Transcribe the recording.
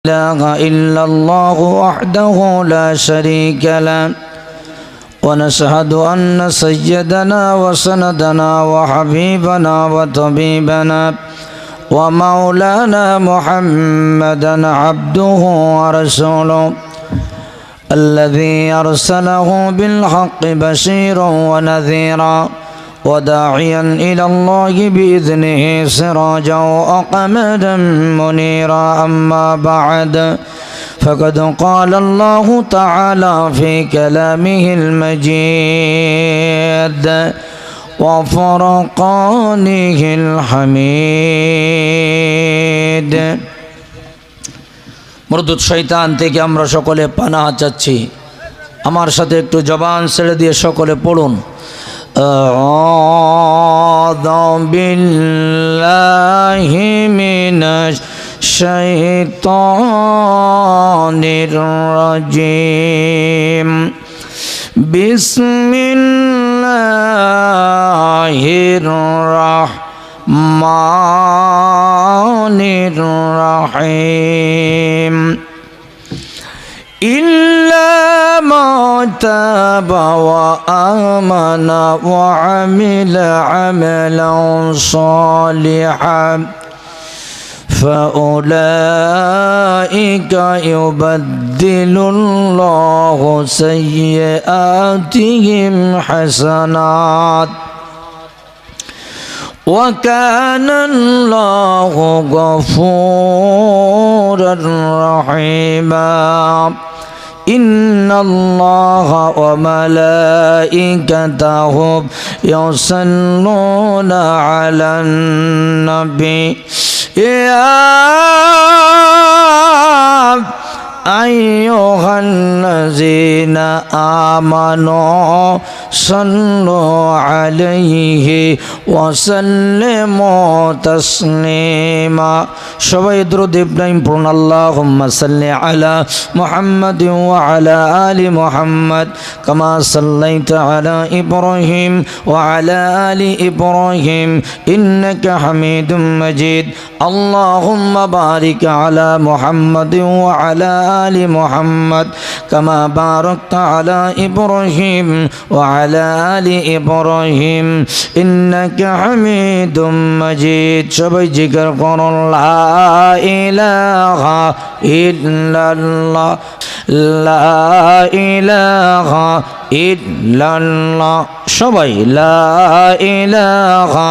إله إلا الله وحده لا شريك له ونشهد أن سيدنا وسندنا وحبيبنا وطبيبنا ومولانا محمدا عبده ورسوله الذي أرسله بالحق بشيرا ونذيرا وداعيا إلى الله بإذنه سراجا وقمرا منيرا أما بعد فقد قال الله تعالى في كلامه المجيد وفرقانه الحميد মরদুদ শয়তান থেকে আমরা সকলে পানাহ চাচ্ছি। আমার সাথে একটু জবান ছেড়ে দিয়ে সকলে পড়ুন আউযু বিল্লাহি মিনাশ শাইতানির রাজিম বিসমিল্লাহির রাহমানির রাহিম إلا ما تاب وآمن وعمل عملا صالحا فأولئك يبدل الله سيئاتهم حسنات وكان الله غفورا رحيما إن الله وملائكته يصلون على النبي يا أيها الذين آمنوا صلوا عليه وسلموا تسليما সবাই দরুদ ইব্রাহিম পড়ুন আল্লাহুম্মা সাল্লি আলা মুহাম্মাদিন ওয়া আলা আলি মুহাম্মাদ কামা সাল্লাইতা আলা ইব্রাহিম ওয়া আলা আলি ইব্রাহিম ইন্নাকা হামিদুম মাজিদ আল্লাহুম্মা বারিক আলা মুহাম্মাদিন ওয়া আলা আলি মুহাম্মাদ কামা বারাকতা আলা ইব্রাহিম ওয়া আলা আলি ইব্রাহিম ইন্নাকা হামিদুম মাজিদ সবাই জিকির করুন লা ইলাহা ইল্লাল্লাহ লা ইলাহা ইল্লাল্লাহ সবাই লা ইলাহা